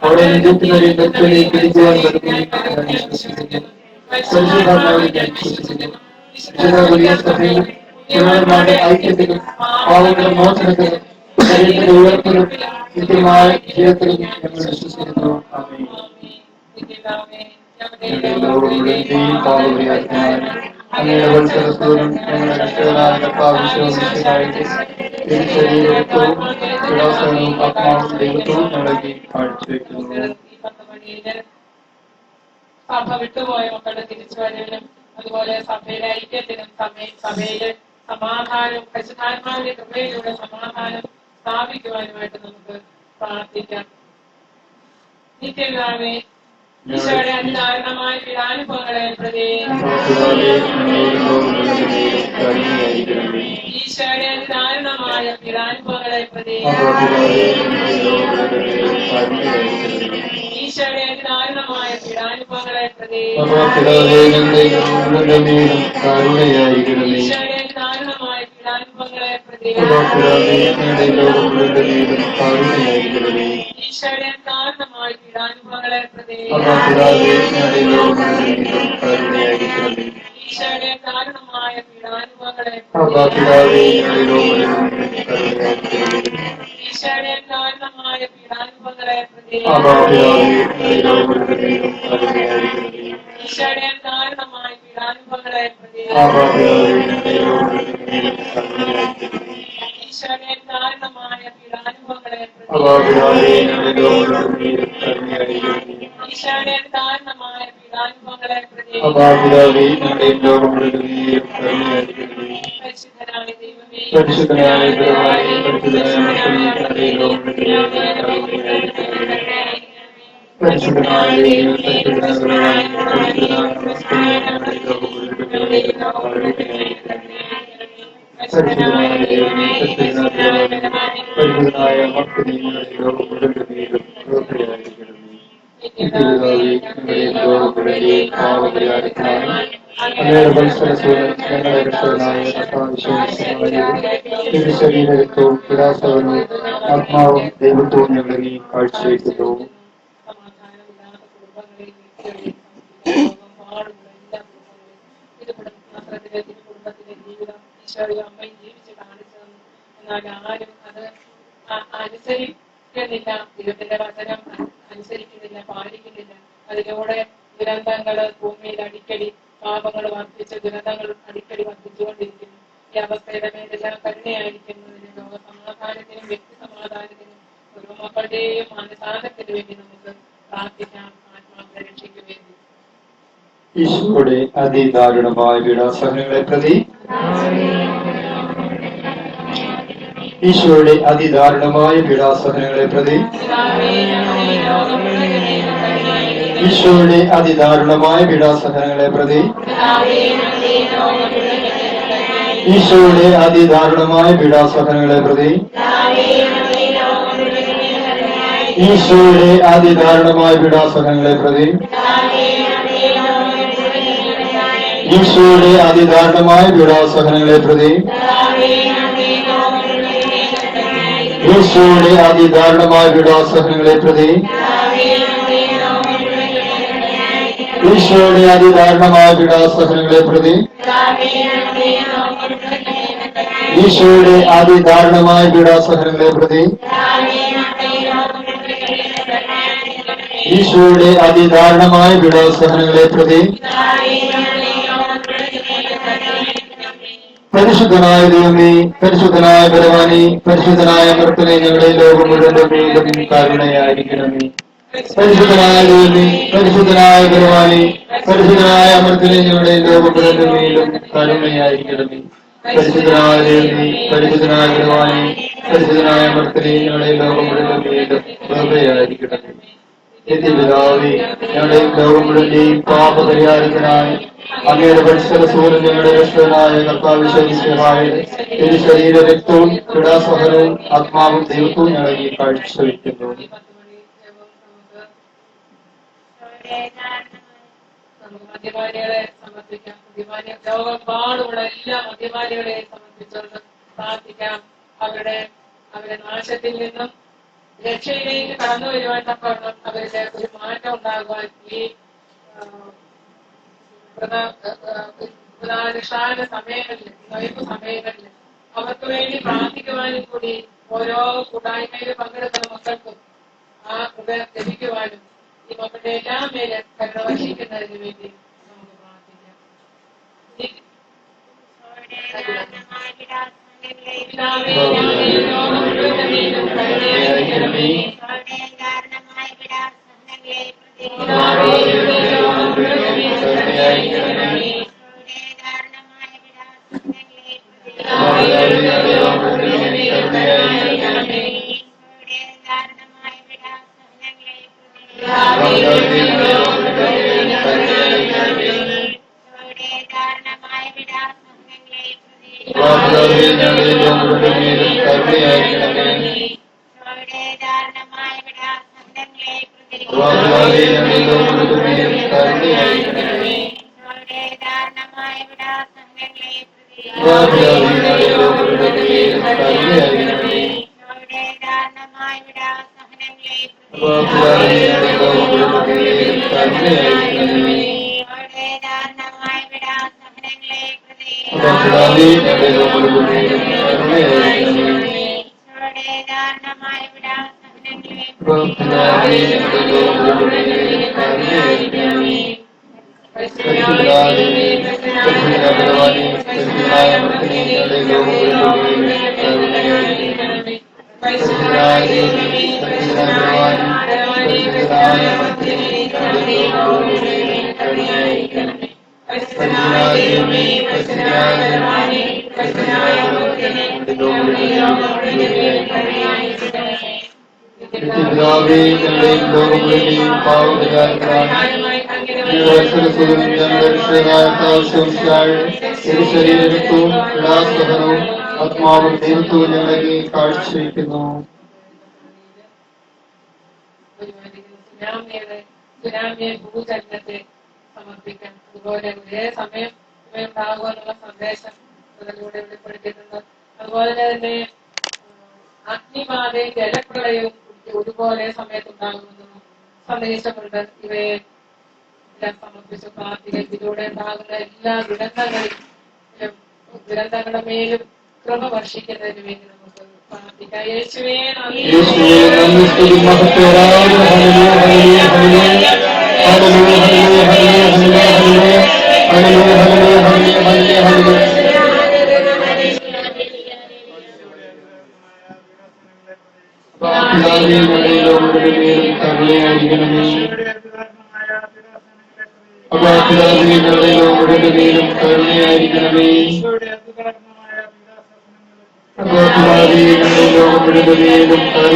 അവിടെ നിജത്തിനൊരു വ്യക്തിയെ പിടിക്കുവാൻ വരുമെന്ന് ഞാൻ വിശ്വസിക്കുന്നു. പരിശുദ്ധാത്മാവിൽ ഞാൻ വിശ്വസിക്കുന്നു. വലിയ സഭയിലും ജനങ്ങളുടെ ഐക്യത്തിലും പാവങ്ങളുടെ മോചനത്തിലും ശരീരത്തിന്റെ ഉയർത്തലും നിത്യമായ ജീവിതത്തിലും ഞങ്ങൾ വിശ്വസിക്കുന്നു. അങ്ങയുടെ വത്സരത്തോടും ഞങ്ങളുടെ രക്ഷകനായ കർത്താവിശ്വാസികളായിട്ട് ശരീരത്വവും വിലാസവും ആത്മാവും ദൈവത്വവും ഞങ്ങളെ കാഴ്ചവെക്കുന്നു. സഭ വിട്ടുപോയ മക്കളുടെ തിരിച്ചുവരവിനും അതുപോലെ സഭയുടെ ഐക്യത്തിനും സഭയിലെ സമാധാനം പരിശുദ്ധാത്മാവിന്റെ കൃപയിലൂടെ സമാധാനം സ്ഥാപിക്കുവാനുമായിട്ട് നമുക്ക് പ്രാർത്ഥിക്കാം. നിത്യപിതാവേ, ഈശോയുടെ അതിദാരുണമായ പീഡാനുഭവങ്ങളെ പ്രതി ഈശോയുടെ അതിദാരുണമായ പീഡാനുഭവങ്ങളെ പ്രതി ഈശോയുടെ അതിദാരുണമായ പീഡാനുഭവങ്ങളെ പ്രതി ഈശോയുടെ അതിദാരുണമായ പീഡാനുഭവങ്ങളെ പ്രതി ഈശോയുടെ അതിദാരുണമായ പീഡാനുഭവങ്ങളെ പ്രതി ഈശോയുടെ ദാരുണമായ പീഡാനുഭവങ്ങളെ ഈശോയുടെ ദാരുണമായ പീഡാനുഭവങ്ങളെ പ്രതി ഈശോയുടെ ദാരുണമായ പീഡാനുഭവങ്ങളെ പ്രതി ഈശോയുടെ ദാരുണമായ പീഡാനുഭവങ്ങളെ പ്രതി ഈശോയുടെ ദാരുണമായ പീഡാനുഭവങ്ങളെ പ്രതി പരിശുദ്ധനായ ദൈവമേ, പരിശുദ്ധനായ പിതാവേ, പരിശുദ്ധനായ ശരീരത്വവും വിലാസവും ആത്മാവും ദൈവത്വവും ഞങ്ങളെ കാഴ്ചവെക്കുന്നു. കുടുംബത്തിലെ ജീവിതം ഈശോയും അമ്മയും ജീവിച്ച് കാണിച്ചു. എന്നാൽ ആരും അത് അനുസരിക്കുന്നില്ല, ദൈവത്തിന്റെ വചനം അനുസരിക്കുന്നില്ല, പാലിക്കുന്നില്ല. അതിലൂടെ ദുരന്തങ്ങൾ ഭൂമിയിൽ അടിക്കടി പാപങ്ങൾ വർദ്ധിച്ച് ദുരന്തങ്ങൾ അടിക്കടി വർദ്ധിച്ചുകൊണ്ടിരിക്കുന്നു. ഈ അവസ്ഥയുടെ മേലെല്ലാം കരുണയായിരിക്കുന്നതിന് ലോക സമാധാനത്തിനും വ്യക്തി സമാധാനത്തിനും ഓരോ മക്കളുടെയും മനസാനത്തിന് വേണ്ടി നമുക്ക് പ്രാർത്ഥിക്കാം. ആത്മാക്കളെ രക്ഷയ്ക്ക് വേണ്ടി ഈശോയുടെ അതിദാരുണമായ പീഡാസഹനങ്ങളെ പ്രതി ഈശോയുടെ അതിദാരുണമായ പീഡാസഹനങ്ങളെ പ്രതി ഈശോയുടെ അതിദാരുണമായ പീഡാസഹനങ്ങളെ പ്രതി ഈശോയുടെ അതിദാരുണമായ പീഡാസഹനങ്ങളെ പ്രതി ഈശോയുടെ അതിദാരുണമായ പീഡാസഹനങ്ങളെ പ്രതി ഈശോയുടെ അതിദാരുണമായ പീഡാസഹനങ്ങളെ പ്രതി ഈശോയുടെ അതിദാരുണമായ പീഡാസഹനങ്ങളെ പ്രതി ഈശോയുടെ അതിദാരുണമായ പീഡാസഹനങ്ങളെ പ്രതി ഈശോയുടെ അതിദാരുണമായ പീഡാസഹനങ്ങളെ പ്രതി ഈശോയുടെ അതിദാരുണമായ പീഡാസഹനങ്ങളെ പ്രതി പരിശുദ്ധനായ ദൈവമേ, പരിശുദ്ധനായ ബലവാനേ, പരിശുദ്ധനായ അമർത്തനെ ഞങ്ങളുടെ ലോകം മുഴുവൻ മേലും കരുണയായിരിക്കണമേ. പരിശുദ്ധനായ ദൈവമേ, പരിശുദ്ധനായ ബലവാനേ, പരിശുദ്ധനായ അമർത്തനെ ഞങ്ങളുടെ ലോകം മുഴുവൻ മേലും കരുണയായിരിക്കണമേ. പരിശുദ്ധനായ ദൈവമേ, പരിശുദ്ധനായ ബലവാനേ, പരിശുദ്ധനായ അമർത്തനെ ഞങ്ങളുടെ ലോകം മുഴുവൻ മേലും കരുണയായിരിക്കണമേ. നിത്യപിതാവേ, ഞങ്ങളുടെയും ലോകം മുഴുവന്റെയും പാപപരിഹാരത്തിനായി അങ്ങയുടെ പരിസര സൂര്യൻ ഞങ്ങളുടെ രക്ഷകനായ കർത്താവിശ്വസിഹായുടെ തിരു ശരീര രക്തവും ക്രീഡാസഹനവും ആത്മാവും ദൈവത്വവും ഞങ്ങളെ കാഴ്ചവെക്കുന്നു. നമുക്ക് മദ്യപാനികളെ സമർപ്പിക്കാം. ലോകമെമ്പാടുമുള്ള എല്ലാ മദ്യപാനികളെയും സമർപ്പിച്ചുകൊണ്ട് പ്രാർത്ഥിക്കാം. അവരുടെ നാശത്തിൽ നിന്നും രക്ഷയിലേക്ക് കടന്നു വരുവാൻ തക്കവണ്ണം അവരുടെ ഒരു മാറ്റം ഉണ്ടാകുവാൻ ഈ പ്രധാനുഷ്ഠാന സമയങ്ങളിൽ, നോയമ്പ് സമയങ്ങളിൽ അവർക്ക് വേണ്ടി പ്രാർത്ഥിക്കുവാനും കൂടി ഓരോ കൂട്ടായ്മയിൽ പങ്കെടുക്കുന്ന മക്കൾക്കും ആ കൃപ ലഭിക്കുവാനും ഈ മക്കളുടെ എല്ലാം മേലെ കരുണ വർഷിക്കുന്നതിന് വേണ്ടി നമുക്ക് പ്രാർത്ഥിക്കാം. ശരീരത്വവും ക്രീഡാസഹനവും ആത്മാവും ദൈവത്വവും ഞങ്ങളെ കാഴ്ചവെക്കുന്നു. സുനാമിയെ ഭൂചലനത്തെ സമർപ്പിക്കാം. അതുപോലെ ഒരേ സമയം ഉണ്ടാകുമെന്നുള്ള സന്ദേശം അതിലൂടെ വെളിപ്പെടുത്തിയിട്ടുണ്ട്. അതുപോലെ തന്നെ അഗ്നിബാധയും ജലപ്രളയവും ഒരുപോലെ സമയത്തുണ്ടാകുമെന്നും സന്ദേശമുണ്ട്. ഇവയെ എല്ലാം സമർപ്പിച്ച് പ്രാർത്ഥിക്കുക. ഇതിലൂടെ ഉണ്ടാകുന്ന എല്ലാ ദുരന്തങ്ങളുടെ മേലും കൃപ വർഷിക്കുന്നതിന് വേണ്ടി നമുക്ക് പ്രാർത്ഥിക്കാം. യേശുവേ കരുണയായിരിക്കണമേ. ലോകമുഴുവനും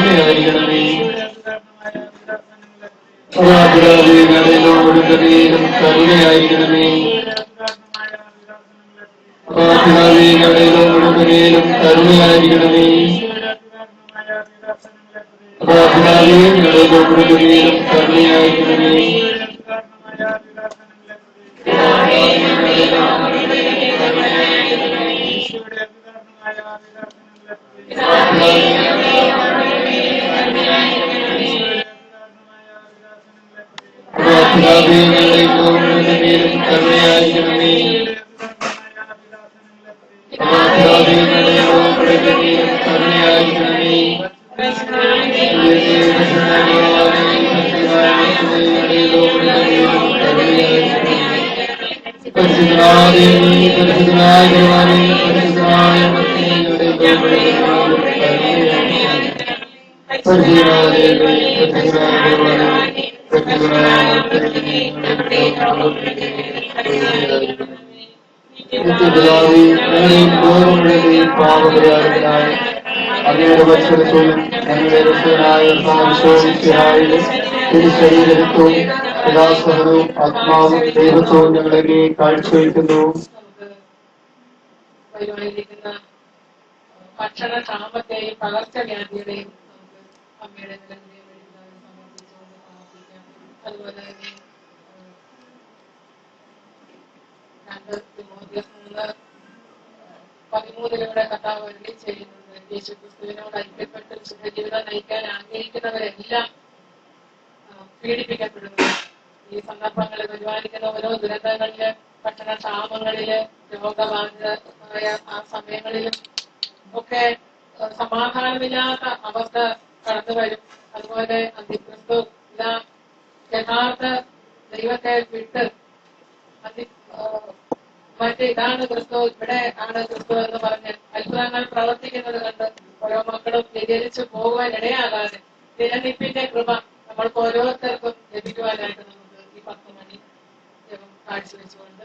കരുണയായിരിക്കണമേ. ലോകമുഴുവനും കരുണയായിരിക്കണമേ. ലോകമുഴുവനും കരുണയായിരിക്കണമേ. ലോകമുഴുവനും കരുണയായിരിക്കണമേ. അങ്ങയുടെ തിരു ശരീരത്വവും കൃപാസഹനവും ആത്മാവും ദൈവത്വവും ഞങ്ങളെ കാഴ്ചവെക്കുന്നു. നമുക്ക് വരുവാനിരിക്കുന്ന ഭക്ഷണ ക്ഷാമത്തെയും പകർച്ചവ്യാധികളെയും നമുക്ക് അമ്മയുടെ നിലവിലെ വഴി സമർപ്പിച്ചുകൊണ്ട് പ്രാർത്ഥിക്കാം. അതുപോലെ തന്നെ 2 തിമോഥെയോസ് 3:13 കർത്താവ് അരുളി ചെയ്യുന്നത്, യേശുക്രിസ്തുവിനോട് ഐക്യപ്പെട്ട് ശുദ്ധജീവിതം നയിക്കാൻ ആഗ്രഹിക്കുന്നവരെല്ലാം പീഡിപ്പിക്കപ്പെടുന്നു. ഈ സന്ദർഭങ്ങളിൽ പരിപാലിക്കുന്ന ഓരോ ദുരന്തങ്ങളില്, ഭക്ഷണക്ഷാമങ്ങളില്, രോഗബാധിതമായ ആ സമയങ്ങളിലും ഒക്കെ സമാധാനമില്ലാത്ത അവസ്ഥ കടന്നു വരും. അതുപോലെ അന്തിക്രിസ്തു ഇതാ യഥാർത്ഥ ദൈവത്തെ വിട്ട് ഇതാണ് ക്രിസ്തു, ഇവിടെ ആണ് ക്രിസ്തു എന്ന് പറഞ്ഞ് അത്ഭുതങ്ങൾ പ്രവർത്തിക്കുന്നത് കണ്ട് ഓരോ മക്കളും വ്യതിചലിച്ചു പോകുവാൻ ഇടയാകാതെ നിലനിൽപ്പിന്റെ കൃപ നമ്മൾക്ക് ഓരോരുത്തർക്കും ലഭിക്കുവാനായിട്ട് നമുക്ക് ഈ 10 മണി കാഴ്ചവെച്ചുകൊണ്ട്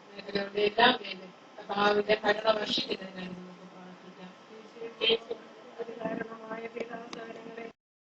മേഖലകളുടെ എല്ലാം മേലെ കർത്താവിന്റെ കരുണ വർഷിക്കുന്നതിനായി നമുക്ക് പ്രാർത്ഥിക്കാം.